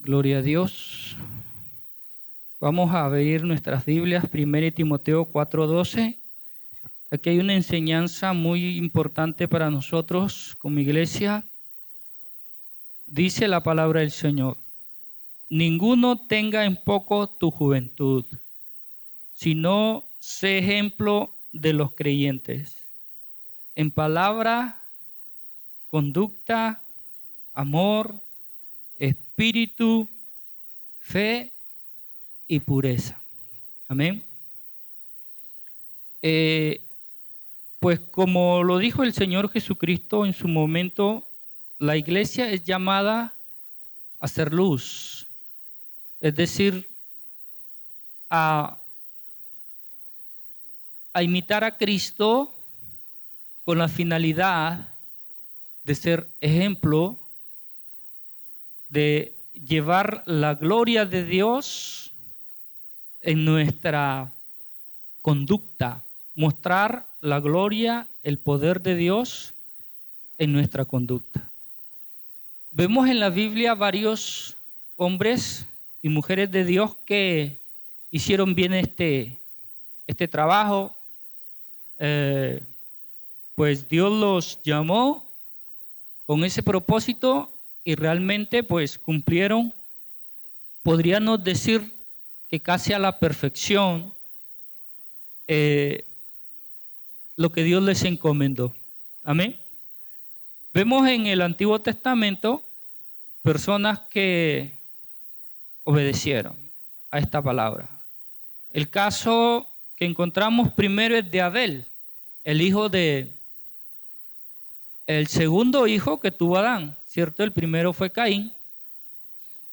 Gloria a Dios. Vamos a abrir nuestras Biblias, 1 Timoteo 4:12. Aquí hay una enseñanza muy importante para nosotros como iglesia. Dice la palabra del Señor: ninguno tenga en poco tu juventud, sino sé ejemplo de los creyentes, en palabra, conducta, amor, espíritu, fe y pureza. Amén. Pues como lo dijo el Señor Jesucristo en su momento, la iglesia es llamada a ser luz, es decir, a imitar a Cristo con la finalidad de ser ejemplo, de llevar la gloria de Dios en nuestra conducta, mostrar la gloria, el poder de Dios en nuestra conducta. Vemos en la Biblia varios hombres y mujeres de Dios que hicieron bien este trabajo. Pues Dios los llamó con ese propósito y realmente pues cumplieron, podríamos decir que casi a la perfección, lo que Dios les encomendó. Amén. Vemos en el Antiguo Testamento personas que obedecieron a esta palabra. El caso que encontramos primero es de Abel, el segundo hijo que tuvo Adán, ¿cierto? El primero fue Caín.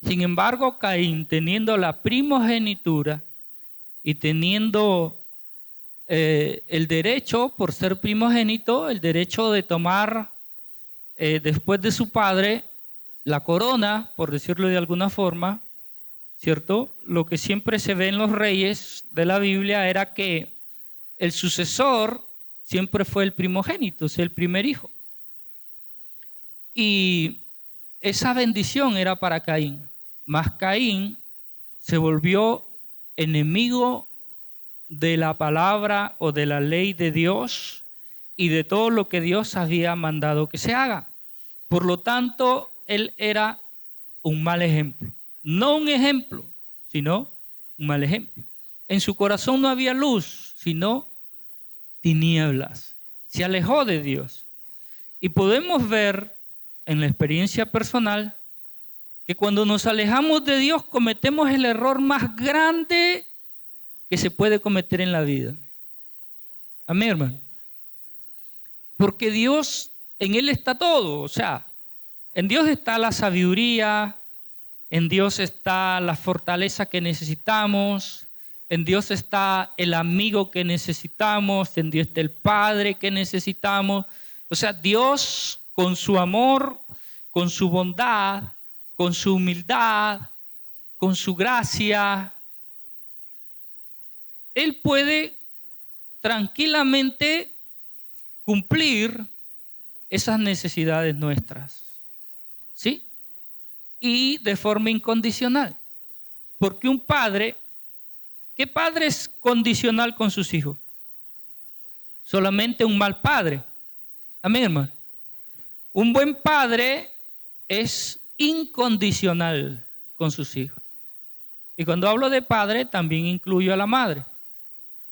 Sin embargo, Caín, teniendo la primogenitura y teniendo el derecho, por ser primogénito, el derecho de tomar después de su padre la corona, por decirlo de alguna forma, ¿cierto? Lo que siempre se ve en los reyes de la Biblia era que el sucesor siempre fue el primogénito, o sea, el primer hijo. Y esa bendición era para Caín. Mas Caín se volvió enemigo de la palabra o de la ley de Dios y de todo lo que Dios había mandado que se haga. Por lo tanto, él era un mal ejemplo. No un ejemplo, sino un mal ejemplo. En su corazón no había luz, sino tinieblas. Se alejó de Dios. Y podemos ver en la experiencia personal que cuando nos alejamos de Dios cometemos el error más grande que se puede cometer en la vida. Amén, hermano. Porque Dios, en Él está todo. O sea, en Dios está la sabiduría, en Dios está la fortaleza que necesitamos, en Dios está el amigo que necesitamos, en Dios está el Padre que necesitamos. O sea, Dios con su amor, con su bondad, con su humildad, con su gracia, Él puede tranquilamente cumplir esas necesidades nuestras, ¿sí? Y de forma incondicional. Porque un padre, ¿qué padre es condicional con sus hijos? Solamente un mal padre. Amén, hermano. Un buen padre es incondicional con sus hijos. Y cuando hablo de padre, también incluyo a la madre.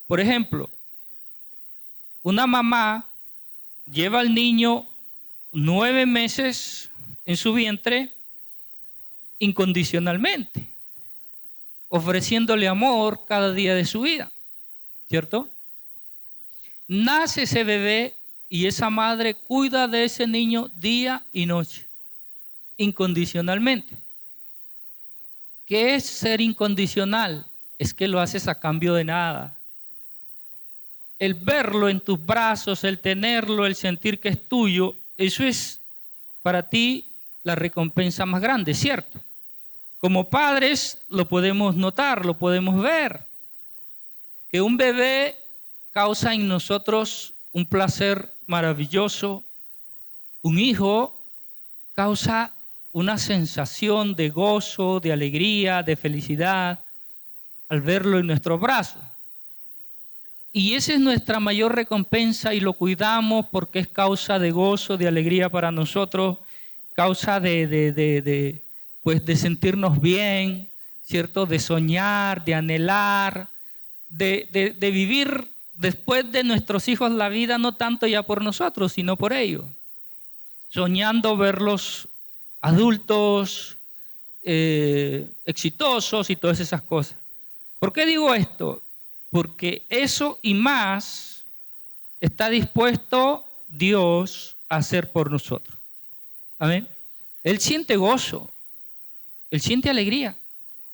Por ejemplo, una mamá lleva al niño 9 meses en su vientre incondicionalmente, ofreciéndole amor cada día de su vida, ¿cierto? Nace ese bebé y esa madre cuida de ese niño día y noche, incondicionalmente. ¿Qué es ser incondicional? Es que lo haces a cambio de nada. El verlo en tus brazos, el tenerlo, el sentir que es tuyo, eso es para ti la recompensa más grande, ¿cierto? Como padres lo podemos notar, lo podemos ver, que un bebé causa en nosotros un placer maravilloso, un hijo causa una sensación de gozo, de alegría, de felicidad al verlo en nuestros brazos. Y esa es nuestra mayor recompensa y lo cuidamos porque es causa de gozo, de alegría para nosotros, causa de sentirnos bien, ¿cierto? De soñar, de anhelar, de vivir después de nuestros hijos la vida no tanto ya por nosotros, sino por ellos. Soñando verlos adultos, exitosos y todas esas cosas. ¿Por qué digo esto? Porque eso y más está dispuesto Dios a hacer por nosotros. Amén. Él siente gozo, Él siente alegría.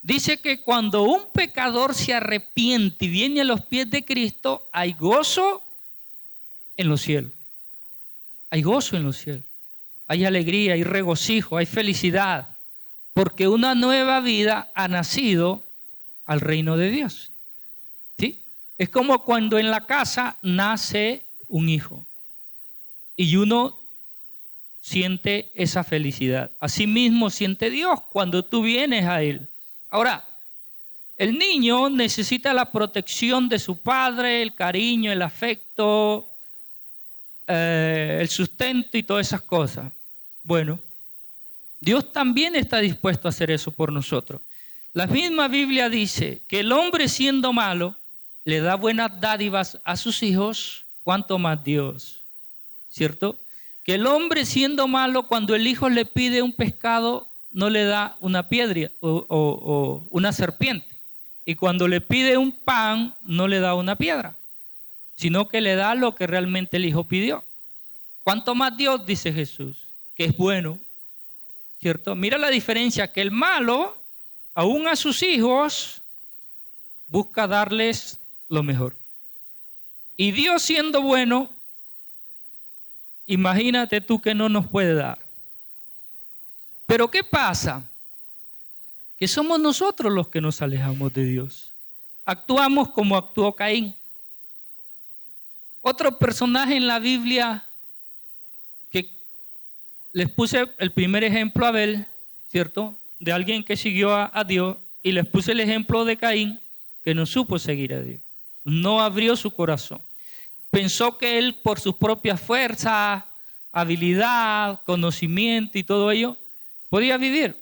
Dice que cuando un pecador se arrepiente y viene a los pies de Cristo, hay gozo en los cielos. Hay gozo en los cielos. Hay alegría, hay regocijo, hay felicidad. Porque una nueva vida ha nacido al reino de Dios. ¿Sí? Es como cuando en la casa nace un hijo y uno siente esa felicidad. Asimismo siente Dios cuando tú vienes a Él. Ahora, el niño necesita la protección de su padre, el cariño, el afecto, el sustento y todas esas cosas. Bueno, Dios también está dispuesto a hacer eso por nosotros. La misma Biblia dice que el hombre siendo malo le da buenas dádivas a sus hijos, ¿cuánto más Dios? ¿Cierto? Que el hombre siendo malo, cuando el hijo le pide un pescado, no le da una piedra o una serpiente. Y cuando le pide un pan, no le da una piedra, sino que le da lo que realmente el hijo pidió. ¿Cuánto más Dios? Dice Jesús, que es bueno, ¿cierto? Mira la diferencia, que el malo, aún a sus hijos, busca darles lo mejor. Y Dios siendo bueno, imagínate tú que no nos puede dar. Pero ¿qué pasa? Que somos nosotros los que nos alejamos de Dios. Actuamos como actuó Caín. Otro personaje en la Biblia que les puse el primer ejemplo a Abel, ¿cierto? De alguien que siguió a Dios, y les puse el ejemplo de Caín, que no supo seguir a Dios. No abrió su corazón. Pensó que él, por sus propias fuerzas, habilidad, conocimiento y todo ello, podía vivir.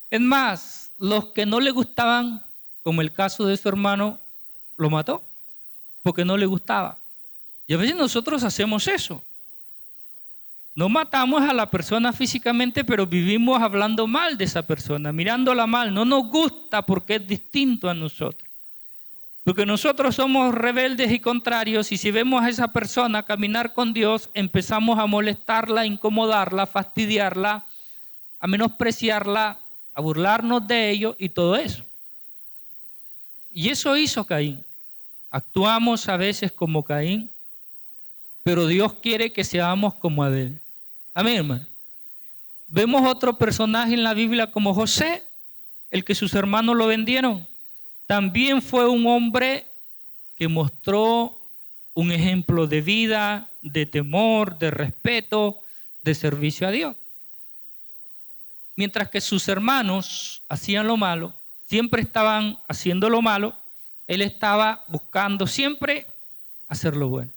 Es más, los que no le gustaban, como el caso de su hermano, lo mató, porque no le gustaba. Y a veces nosotros hacemos eso. No matamos a la persona físicamente, pero vivimos hablando mal de esa persona, mirándola mal. No nos gusta porque es distinto a nosotros. Porque nosotros somos rebeldes y contrarios, y si vemos a esa persona caminar con Dios, empezamos a molestarla, a incomodarla, a fastidiarla, a menospreciarla, a burlarnos de ello y todo eso. Y eso hizo Caín. Actuamos a veces como Caín, pero Dios quiere que seamos como Abel. Amén, hermano. Vemos otro personaje en la Biblia como José, el que sus hermanos lo vendieron. También fue un hombre que mostró un ejemplo de vida, de temor, de respeto, de servicio a Dios. Mientras que sus hermanos hacían lo malo, siempre estaban haciendo lo malo, él estaba buscando siempre hacer lo bueno.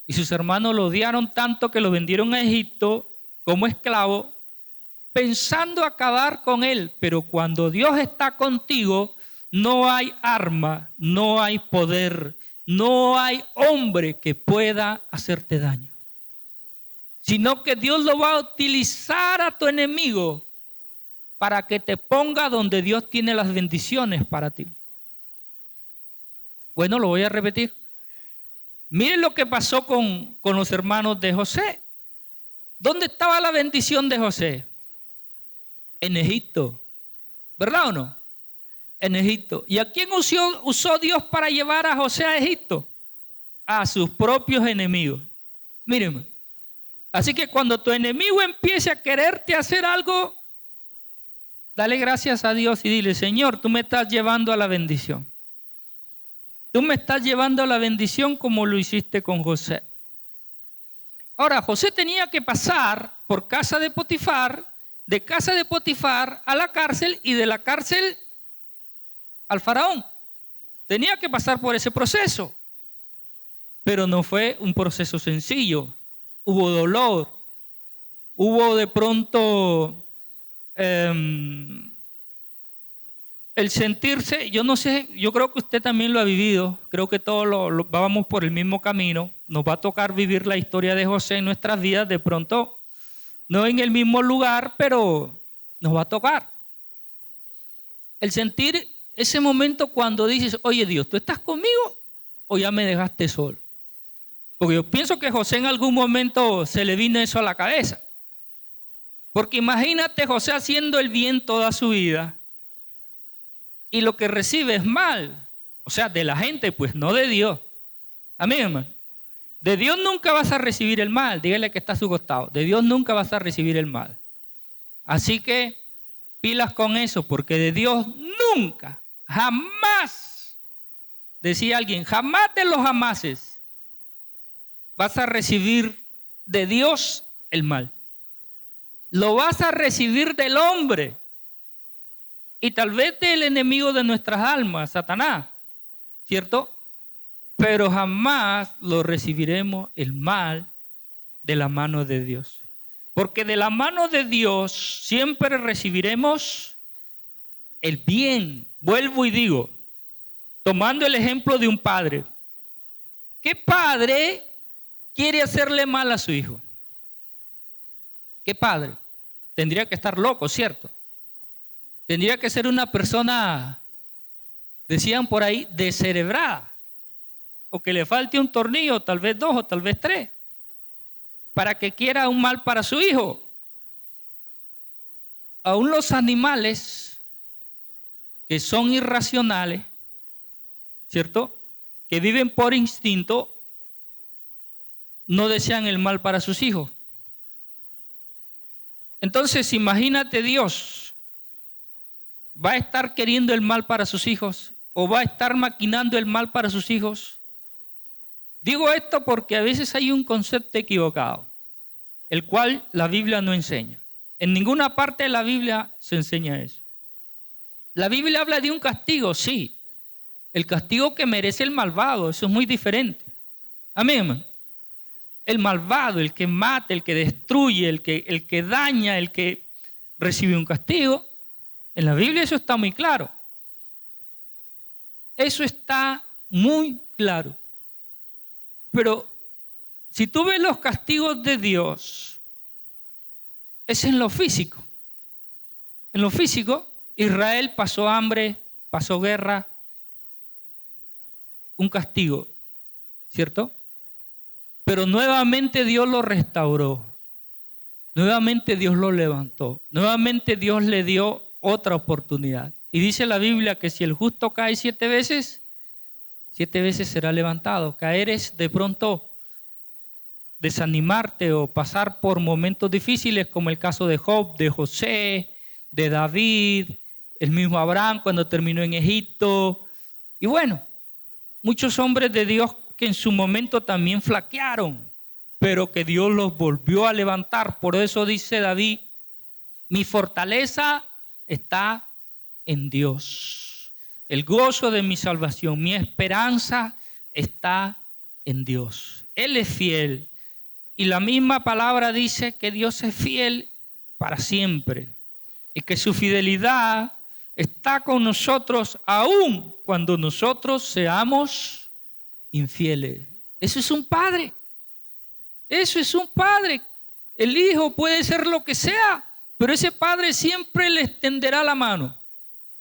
Y sus hermanos lo odiaron tanto que lo vendieron a Egipto como esclavo, pensando acabar con él. Pero cuando Dios está contigo, no hay arma, no hay poder, no hay hombre que pueda hacerte daño. Sino que Dios lo va a utilizar a tu enemigo para que te ponga donde Dios tiene las bendiciones para ti. Bueno, lo voy a repetir. Miren lo que pasó con los hermanos de José. ¿Dónde estaba la bendición de José? En Egipto. ¿Verdad o no? En Egipto. ¿Y a quién usó Dios para llevar a José a Egipto? A sus propios enemigos. Mírenme. Así que cuando tu enemigo empiece a quererte hacer algo, dale gracias a Dios y dile: Señor, tú me estás llevando a la bendición. Tú me estás llevando a la bendición como lo hiciste con José. Ahora, José tenía que pasar por casa de Potifar de casa de Potifar a la cárcel y de la cárcel al faraón. Tenía que pasar por ese proceso, pero no fue un proceso sencillo. Hubo dolor, hubo de pronto el sentirse, yo no sé, yo creo que usted también lo ha vivido, creo que todos vamos por el mismo camino, nos va a tocar vivir la historia de José en nuestras vidas, de pronto, no en el mismo lugar, pero nos va a tocar. El sentir ese momento cuando dices, oye Dios, ¿tú estás conmigo o ya me dejaste solo? Porque yo pienso que José en algún momento se le vino eso a la cabeza. Porque imagínate José haciendo el bien toda su vida y lo que recibe es mal. O sea, de la gente, pues no de Dios. Amén, hermano. De Dios nunca vas a recibir el mal. Dígale que está a su costado. De Dios nunca vas a recibir el mal. Así que pilas con eso, porque de Dios nunca, jamás, decía alguien, jamás de los jamases vas a recibir de Dios el mal. Lo vas a recibir del hombre y tal vez del enemigo de nuestras almas, Satanás, ¿cierto? Pero jamás lo recibiremos el mal de la mano de Dios. Porque de la mano de Dios siempre recibiremos el bien. Vuelvo y digo, tomando el ejemplo de un padre. ¿Qué padre quiere hacerle mal a su hijo? ¿Qué padre? Tendría que estar loco, ¿cierto? Tendría que ser una persona, decían por ahí, descerebrada. O que le falte un tornillo, tal vez 2 o tal vez 3. Para que quiera un mal para su hijo. Aún los animales que son irracionales, ¿cierto? Que viven por instinto, no desean el mal para sus hijos. Entonces, imagínate Dios, ¿va a estar queriendo el mal para sus hijos? ¿O va a estar maquinando el mal para sus hijos? Digo esto porque a veces hay un concepto equivocado, el cual la Biblia no enseña. En ninguna parte de la Biblia se enseña eso. La Biblia habla de un castigo, sí. El castigo que merece el malvado, eso es muy diferente. Amén, hermano. El malvado, el que mata, el que destruye, el que daña, el que recibe un castigo. En la Biblia eso está muy claro. Eso está muy claro. Pero si tú ves los castigos de Dios, es en lo físico. En lo físico, Israel pasó hambre, pasó guerra, un castigo, ¿cierto? Pero nuevamente Dios lo restauró. Nuevamente Dios lo levantó. Nuevamente Dios le dio otra oportunidad. Y dice la Biblia que si el justo cae 7 veces, 7 veces será levantado. Caer es de pronto desanimarte o pasar por momentos difíciles como el caso de Job, de José, de David, el mismo Abraham cuando terminó en Egipto. Y bueno, muchos hombres de Dios que en su momento también flaquearon, pero que Dios los volvió a levantar. Por eso dice David, mi fortaleza está en Dios. El gozo de mi salvación, mi esperanza está en Dios. Él es fiel. Y la misma palabra dice que Dios es fiel para siempre. Y que su fidelidad está con nosotros aún cuando nosotros seamos infieles. Eso es un padre. Eso es un padre. El hijo puede ser lo que sea, pero ese padre siempre le extenderá la mano.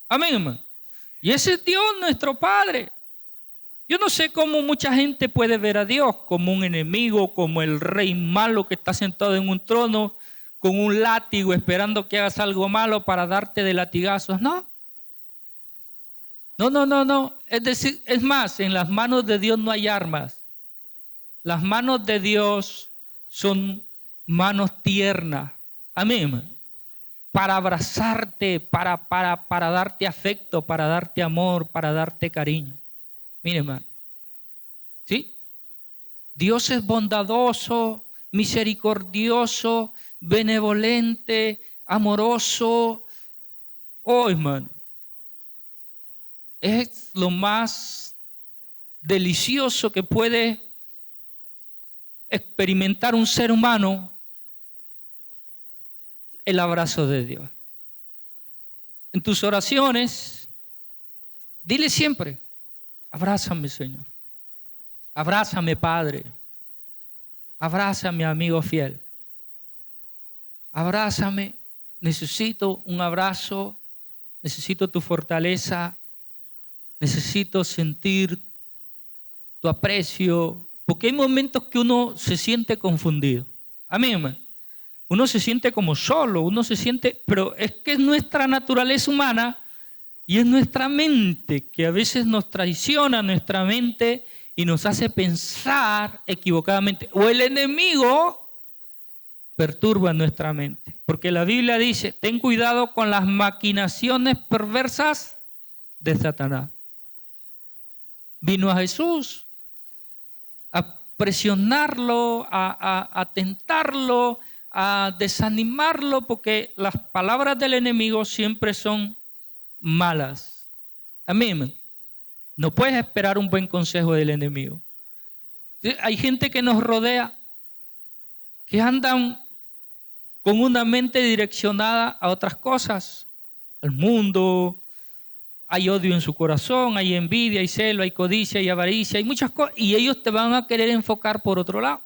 Amén, hermano. Y ese es Dios, nuestro Padre. Yo no sé cómo mucha gente puede ver a Dios como un enemigo, como el rey malo que está sentado en un trono con un látigo esperando que hagas algo malo para darte de latigazos. No. No. Es decir, es más, en las manos de Dios no hay armas. Las manos de Dios son manos tiernas. Amén. Para abrazarte, para darte afecto, para darte amor, para darte cariño. Mire, hermano. ¿Sí? Dios es bondadoso, misericordioso, benevolente, amoroso. Oh, hermano, es lo más delicioso que puede experimentar un ser humano, el abrazo de Dios. En tus oraciones, dile siempre, abrázame, Señor. Abrázame, Padre. Abrázame, amigo fiel. Abrázame. Necesito un abrazo. Necesito tu fortaleza. Necesito sentir tu aprecio. Porque hay momentos que uno se siente confundido. Amén, hermano. Uno se siente como solo, uno se siente, pero es que es nuestra naturaleza humana y es nuestra mente que a veces nos traiciona, nuestra mente, y nos hace pensar equivocadamente. O el enemigo perturba nuestra mente. Porque la Biblia dice, ten cuidado con las maquinaciones perversas de Satanás. Vino a Jesús a presionarlo, a tentarlo, a desanimarlo, porque las palabras del enemigo siempre son malas. Amén. No puedes esperar un buen consejo del enemigo. Hay gente que nos rodea que andan con una mente direccionada a otras cosas, al mundo. Hay odio en su corazón, hay envidia, hay celo, hay codicia, hay avaricia, hay muchas cosas, y ellos te van a querer enfocar por otro lado.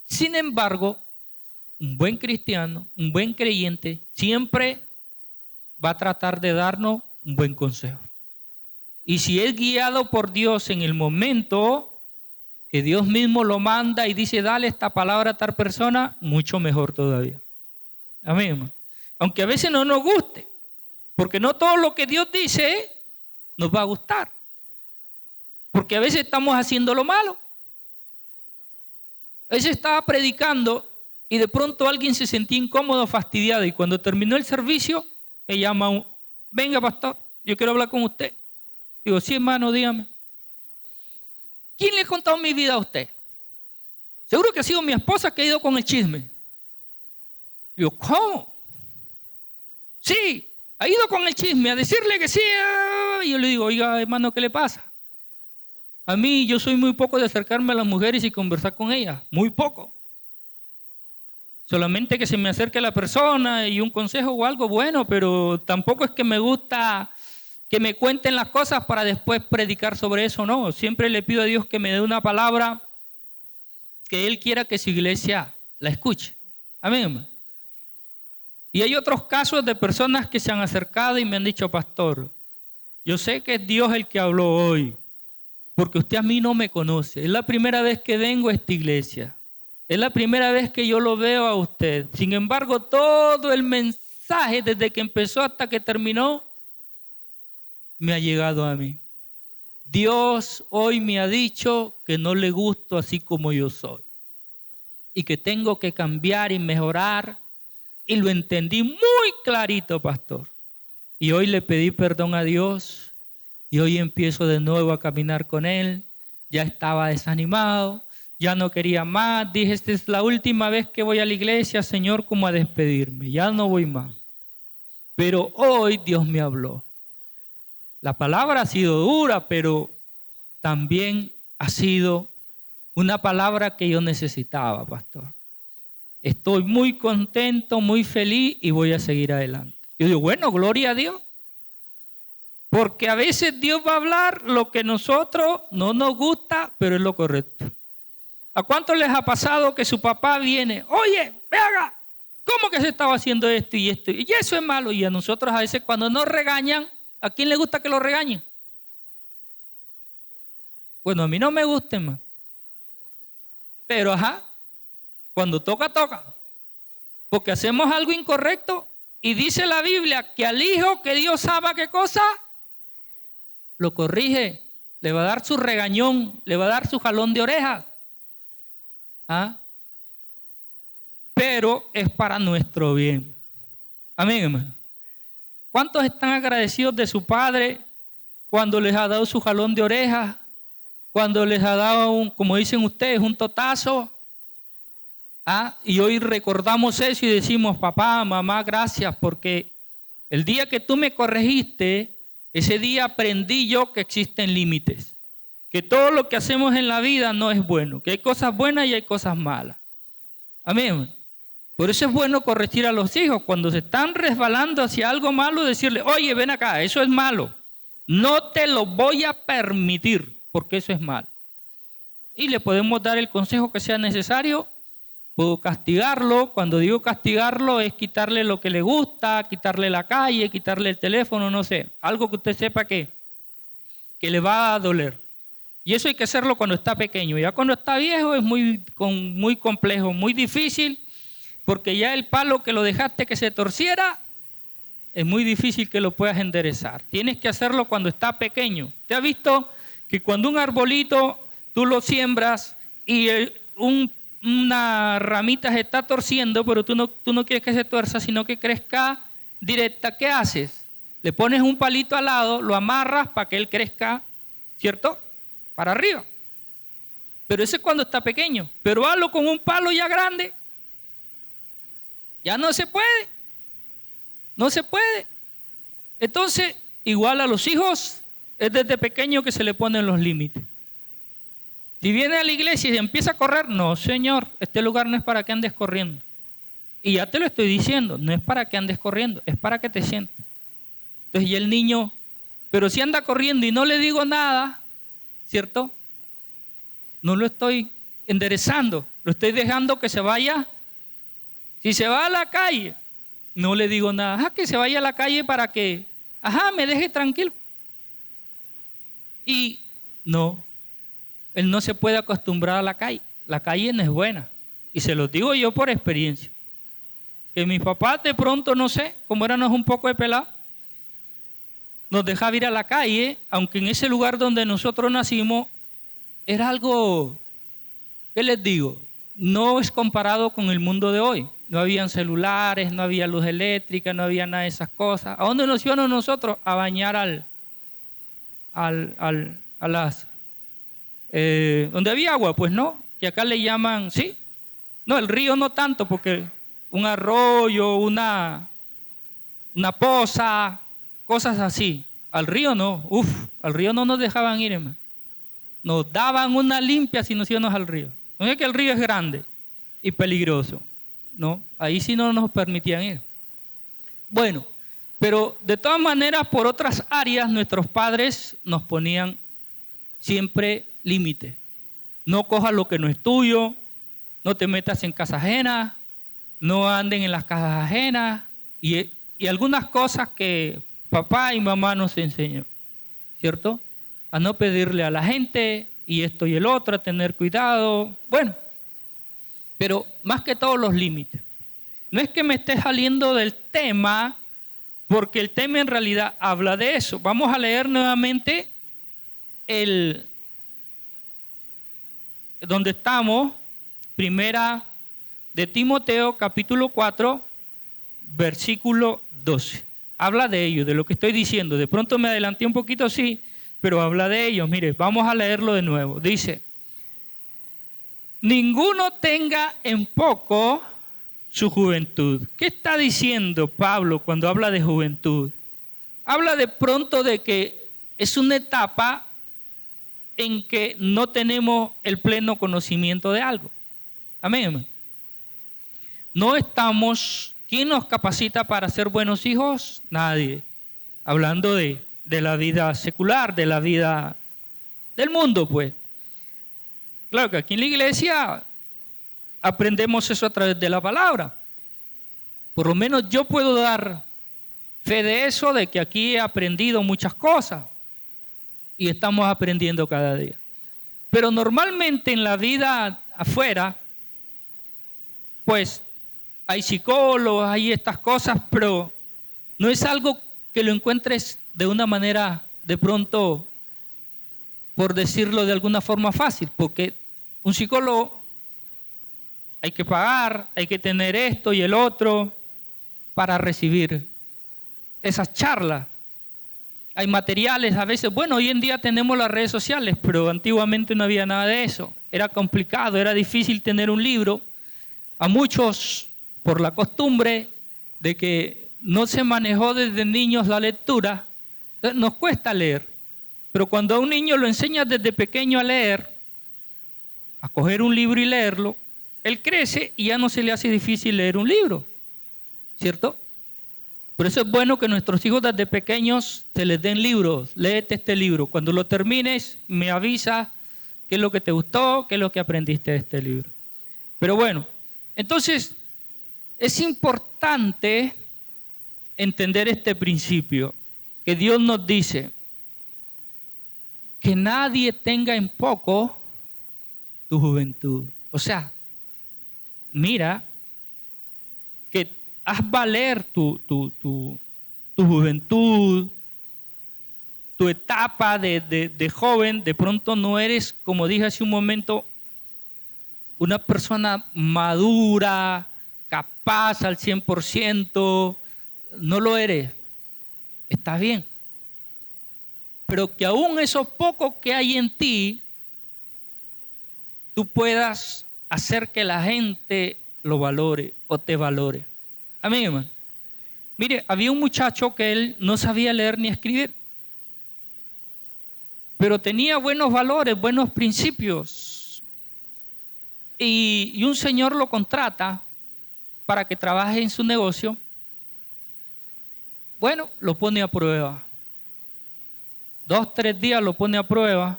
Sin embargo, un buen cristiano, un buen creyente, siempre va a tratar de darnos un buen consejo. Y si es guiado por Dios en el momento que Dios mismo lo manda y dice, dale esta palabra a tal persona, mucho mejor todavía. Amén, hermano. Aunque a veces no nos guste, porque no todo lo que Dios dice nos va a gustar. Porque a veces estamos haciendo lo malo. A veces estaba predicando y de pronto alguien se sentía incómodo, fastidiado, y cuando terminó el servicio, me llama, venga pastor, yo quiero hablar con usted. Digo, sí hermano, dígame. ¿Quién le ha contado mi vida a usted? Seguro que ha sido mi esposa que ha ido con el chisme. Digo, ¿cómo? Sí, ha ido con el chisme a decirle que sí. Y yo le digo, oiga hermano, ¿qué le pasa? A mí yo soy muy poco de acercarme a las mujeres y conversar con ellas, muy poco. Solamente que se me acerque la persona y un consejo o algo bueno, pero tampoco es que me gusta que me cuenten las cosas para después predicar sobre eso, no. Siempre le pido a Dios que me dé una palabra que Él quiera que su iglesia la escuche. Amén, hermano. Y hay otros casos de personas que se han acercado y me han dicho, pastor, yo sé que es Dios el que habló hoy, porque usted a mí no me conoce. Es la primera vez que vengo a esta iglesia. Es la primera vez que yo lo veo a usted. Sin embargo, todo el mensaje, desde que empezó hasta que terminó, me ha llegado a mí. Dios hoy me ha dicho que no le gusto así como yo soy. Y que tengo que cambiar y mejorar. Y lo entendí muy clarito, pastor. Y hoy le pedí perdón a Dios. Y hoy empiezo de nuevo a caminar con Él. Ya estaba desanimado. Ya no quería más. Dije, esta es la última vez que voy a la iglesia, Señor, como a despedirme. Ya no voy más. Pero hoy Dios me habló. La palabra ha sido dura, pero también ha sido una palabra que yo necesitaba, pastor. Estoy muy contento, muy feliz y voy a seguir adelante. Yo digo, bueno, gloria a Dios. Porque a veces Dios va a hablar lo que a nosotros no nos gusta, pero es lo correcto. ¿A cuántos les ha pasado que su papá viene, oye, venga, ¿cómo que se estaba haciendo esto y esto? Y eso es malo. Y a nosotros a veces cuando nos regañan, ¿a quién le gusta que lo regañen? Bueno, a mí no me gusta más. Pero cuando toca, toca. Porque hacemos algo incorrecto y dice la Biblia que al hijo que Dios ama, ¿qué cosa? Lo corrige, le va a dar su regañón, le va a dar su jalón de orejas. Pero es para nuestro bien. Amén, hermano. ¿Cuántos están agradecidos de su padre cuando les ha dado su jalón de orejas? Cuando les ha dado, como dicen ustedes, un totazo. Y hoy recordamos eso y decimos, papá, mamá, gracias, porque el día que tú me corregiste, ese día aprendí yo que existen límites, que todo lo que hacemos en la vida no es bueno, que hay cosas buenas y hay cosas malas. Amén. Por eso es bueno corregir a los hijos cuando se están resbalando hacia algo malo, decirle, oye, ven acá, eso es malo, no te lo voy a permitir porque eso es malo. Y le podemos dar el consejo que sea necesario. Puedo castigarlo. Cuando digo castigarlo es quitarle lo que le gusta, quitarle la calle, quitarle el teléfono, no sé. Algo que usted sepa que le va a doler. Y eso hay que hacerlo cuando está pequeño. Ya cuando está viejo es muy complejo, muy difícil, porque ya el palo que lo dejaste que se torciera, es muy difícil que lo puedas enderezar. Tienes que hacerlo cuando está pequeño. ¿Te has visto que cuando un arbolito tú lo siembras y una ramita se está torciendo, pero tú no quieres que se tuerza, sino que crezca directa? ¿Qué haces? Le pones un palito al lado, lo amarras para que él crezca, ¿cierto?, para arriba. Pero ese es cuando está pequeño. Pero hazlo con un palo ya grande. Ya no se puede. No se puede. Entonces, igual a los hijos, es desde pequeño que se le ponen los límites. Si viene a la iglesia y empieza a correr, no, señor, este lugar no es para que andes corriendo. Y ya te lo estoy diciendo, no es para que andes corriendo, es para que te sientes. Entonces, y el niño, pero si anda corriendo y no le digo nada, ¿cierto? No lo estoy enderezando, lo estoy dejando que se vaya. Si se va a la calle, no le digo nada, que se vaya a la calle para que, me deje tranquilo. Y no. Él no se puede acostumbrar a la calle. La calle no es buena. Y se lo digo yo por experiencia. Que mis papás de pronto, no sé, como éramos un poco de pelado, nos dejaba ir a la calle, aunque en ese lugar donde nosotros nacimos era algo, ¿qué les digo? No es comparado con el mundo de hoy. No habían celulares, no había luz eléctrica, no había nada de esas cosas. ¿A dónde nos íbamos nosotros? A bañar a las... donde había agua, pues no, que acá le llaman, ¿sí? No, el río no tanto, porque un arroyo, una poza, cosas así. Al río no, al río no nos dejaban ir, hermano. Nos daban una limpia si nos íbamos al río. No es que el río es grande y peligroso, no, ahí sí no nos permitían ir. Bueno, pero de todas maneras, por otras áreas, nuestros padres nos ponían siempre límite. No cojas lo que no es tuyo, no te metas en casa ajena, no anden en las casas ajenas y algunas cosas que papá y mamá nos enseñó, ¿cierto? A no pedirle a la gente y esto y el otro, a tener cuidado. Bueno, pero más que todo los límites. No es que me esté saliendo del tema, porque el tema en realidad habla de eso. Vamos a leer nuevamente donde estamos, primera de Timoteo, capítulo 4, versículo 12. Habla de ello, de lo que estoy diciendo. De pronto me adelanté un poquito, sí, pero habla de ello. Mire, vamos a leerlo de nuevo. Dice, ninguno tenga en poco su juventud. ¿Qué está diciendo Pablo cuando habla de juventud? Habla de pronto de que es una etapa en que no tenemos el pleno conocimiento de algo. Amén. No estamos, ¿quién nos capacita para ser buenos hijos? Nadie. Hablando de la vida secular, de la vida del mundo, pues. Claro que aquí en la iglesia aprendemos eso a través de la palabra. Por lo menos yo puedo dar fe de eso, de que aquí he aprendido muchas cosas y estamos aprendiendo cada día. Pero normalmente en la vida afuera, pues hay psicólogos, hay estas cosas, pero no es algo que lo encuentres de una manera de pronto, por decirlo de alguna forma fácil, porque un psicólogo hay que pagar, hay que tener esto y el otro para recibir esas charlas. Hay materiales a veces, bueno, hoy en día tenemos las redes sociales, pero antiguamente no había nada de eso. Era complicado, era difícil tener un libro A muchos, por la costumbre de que no se manejó desde niños la lectura, nos cuesta leer. Pero cuando a un niño lo enseñas desde pequeño a leer, a coger un libro y leerlo, él crece y ya no se le hace difícil leer un libro, ¿cierto? Por eso es bueno que nuestros hijos desde pequeños se les den libros. Léete este libro. Cuando lo termines, me avisas qué es lo que te gustó, qué es lo que aprendiste de este libro. Pero bueno, entonces es importante entender este principio, que Dios nos dice que nadie tenga en poco tu juventud. O sea, mira que haz valer tu juventud, tu etapa de joven. De pronto no eres, como dije hace un momento, una persona madura, capaz al 100%, no lo eres. Está bien. Pero que aún eso poco que hay en ti, tú puedas hacer que la gente lo valore o te valore. Amén, hermano. Mire, había un muchacho que él no sabía leer ni escribir, pero tenía buenos valores, buenos principios. Y un señor lo contrata para que trabaje en su negocio. Bueno, lo pone a prueba. 2, 3 días lo pone a prueba.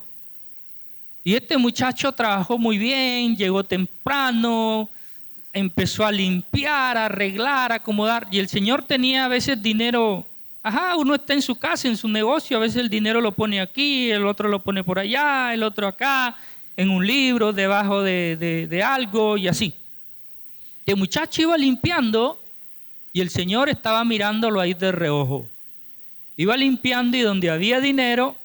Y este muchacho trabajó muy bien, llegó temprano, empezó a limpiar, a arreglar, a acomodar. Y el señor tenía a veces dinero. Uno está en su casa, en su negocio, a veces el dinero lo pone aquí, el otro lo pone por allá, el otro acá, en un libro, debajo de algo y así. El muchacho iba limpiando y el señor estaba mirándolo ahí de reojo. Iba limpiando y donde había dinero,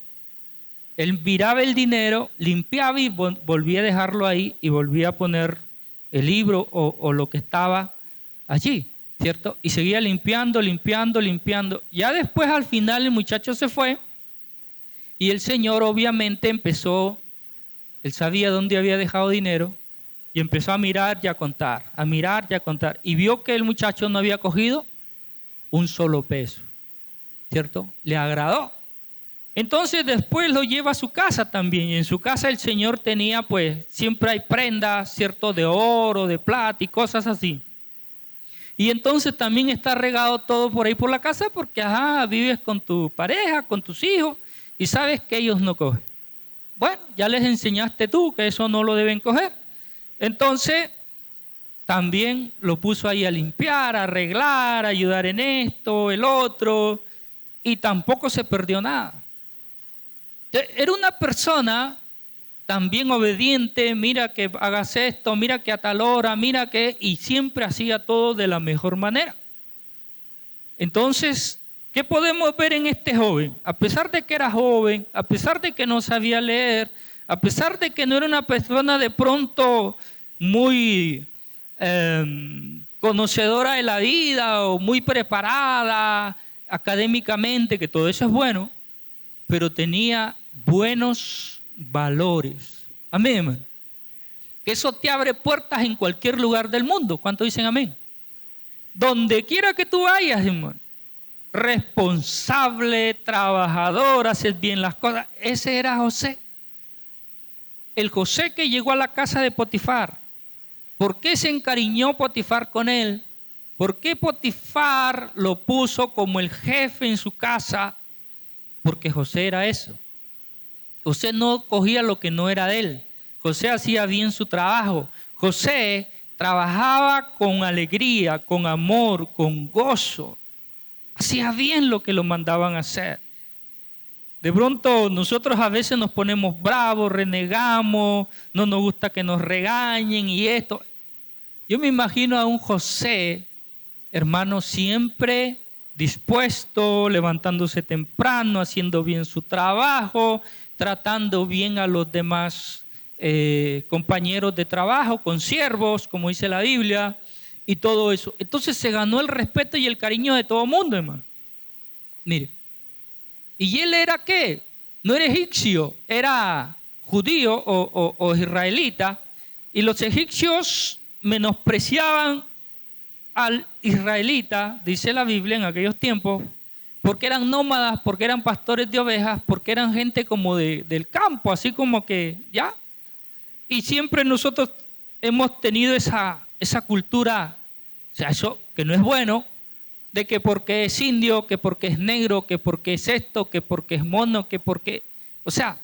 él miraba el dinero, limpiaba y volvía a dejarlo ahí y volvía a poner el libro o lo que estaba allí, ¿cierto? Y seguía limpiando. Ya después al final el muchacho se fue y el señor obviamente empezó, él sabía dónde había dejado dinero y empezó a mirar y a contar, y vio que el muchacho no había cogido un solo peso, ¿cierto? Le agradó. Entonces después lo lleva a su casa también. Y en su casa el señor tenía, pues, siempre hay prendas, ¿cierto? De oro, de plata y cosas así. Y entonces también está regado todo por ahí por la casa porque, vives con tu pareja, con tus hijos y sabes que ellos no cogen. Bueno, ya les enseñaste tú que eso no lo deben coger. Entonces también lo puso ahí a limpiar, a arreglar, a ayudar en esto, el otro, y tampoco se perdió nada. Era una persona también obediente. Mira que hagas esto, mira que a tal hora, mira que, y siempre hacía todo de la mejor manera. Entonces, ¿qué podemos ver en este joven? A pesar de que era joven, a pesar de que no sabía leer, a pesar de que no era una persona de pronto muy conocedora de la vida o muy preparada académicamente, que todo eso es bueno, pero tenía buenos valores. Amén, hermano. Que eso te abre puertas en cualquier lugar del mundo. ¿Cuántos dicen amén? Donde quiera que tú vayas, hermano. Responsable, trabajador, haces bien las cosas. Ese era José. El José que llegó a la casa de Potifar. ¿Por qué se encariñó Potifar con él? ¿Por qué Potifar lo puso como el jefe en su casa? Porque José era eso. José no cogía lo que no era de él. José hacía bien su trabajo. José trabajaba con alegría, con amor, con gozo. Hacía bien lo que lo mandaban a hacer. De pronto nosotros a veces nos ponemos bravos, renegamos, no nos gusta que nos regañen y esto. Yo me imagino a un José, hermano, siempre dispuesto, levantándose temprano, haciendo bien su trabajo, tratando bien a los demás compañeros de trabajo, consiervos, como dice la Biblia, y todo eso. Entonces se ganó el respeto y el cariño de todo el mundo, hermano. Mire. ¿Y él era qué? No era egipcio, era judío o israelita. Y los egipcios menospreciaban al israelita, dice la Biblia en aquellos tiempos, porque eran nómadas, porque eran pastores de ovejas, porque eran gente como del campo, así como que ya. Y siempre nosotros hemos tenido esa cultura, o sea, eso que no es bueno, de que porque es indio, que porque es negro, que porque es esto, que porque es mono, que porque, o sea,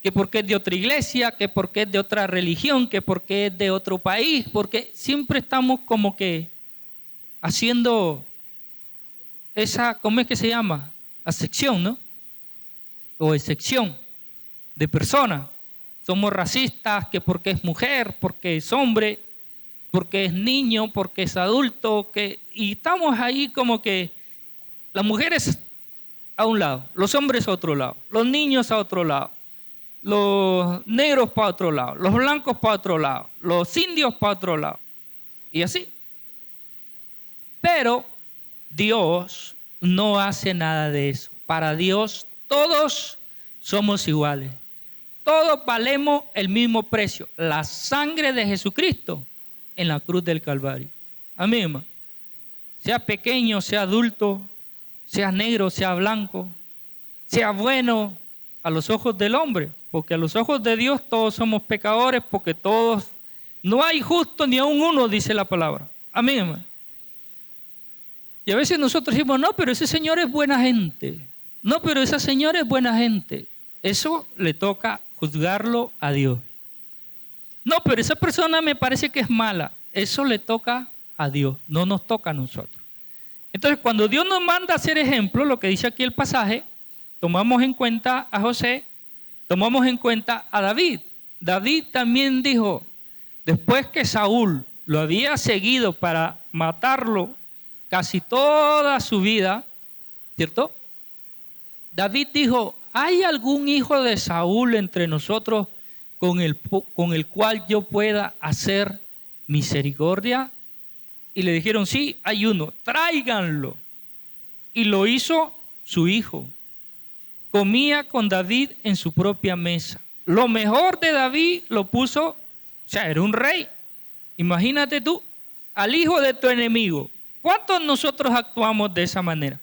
que porque es de otra iglesia, que porque es de otra religión, que porque es de otro país, porque siempre estamos como que haciendo esa, ¿cómo es que se llama? Acepción, ¿no? O excepción de persona. Somos racistas, que porque es mujer, porque es hombre, porque es niño, porque es adulto, y estamos ahí como que las mujeres a un lado, los hombres a otro lado, los niños a otro lado, los negros para otro lado, los blancos para otro lado, los indios para otro lado, y así. Pero Dios no hace nada de eso. Para Dios todos somos iguales. Todos valemos el mismo precio. La sangre de Jesucristo en la cruz del Calvario. Amén, hermano. Sea pequeño, sea adulto, sea negro, sea blanco, sea bueno a los ojos del hombre. Porque a los ojos de Dios todos somos pecadores, porque todos, no hay justo ni aun uno, dice la palabra. Amén, hermano. Y a veces nosotros decimos, no, pero ese señor es buena gente. No, pero esa señora es buena gente. Eso le toca juzgarlo a Dios. No, pero esa persona me parece que es mala. Eso le toca a Dios, no nos toca a nosotros. Entonces, cuando Dios nos manda a hacer ejemplo, lo que dice aquí el pasaje, tomamos en cuenta a José, tomamos en cuenta a David. David también dijo, después que Saúl lo había seguido para matarlo casi toda su vida, ¿cierto? David dijo, ¿hay algún hijo de Saúl entre nosotros con el cual yo pueda hacer misericordia? Y le dijeron, sí, hay uno, tráiganlo. Y lo hizo su hijo. Comía con David en su propia mesa. Lo mejor de David lo puso, o sea, era un rey. Imagínate tú, al hijo de tu enemigo. ¿Cuántos nosotros actuamos de esa manera?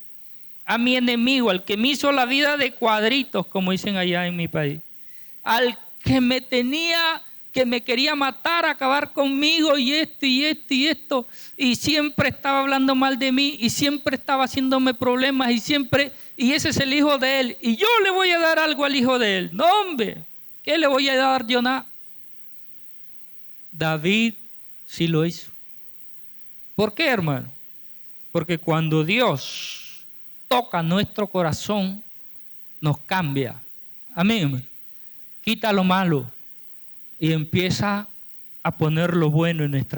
A mi enemigo, al que me hizo la vida de cuadritos, como dicen allá en mi país. Al que me quería matar, acabar conmigo y esto y esto y esto. Y siempre estaba hablando mal de mí y siempre estaba haciéndome problemas y ese es el hijo de él. Y yo le voy a dar algo al hijo de él. No, hombre, ¿qué le voy a dar yo nada? David sí lo hizo. ¿Por qué, hermano? Porque cuando Dios toca nuestro corazón, nos cambia. Amén, hermano. Quita lo malo y empieza a poner lo bueno en nuestra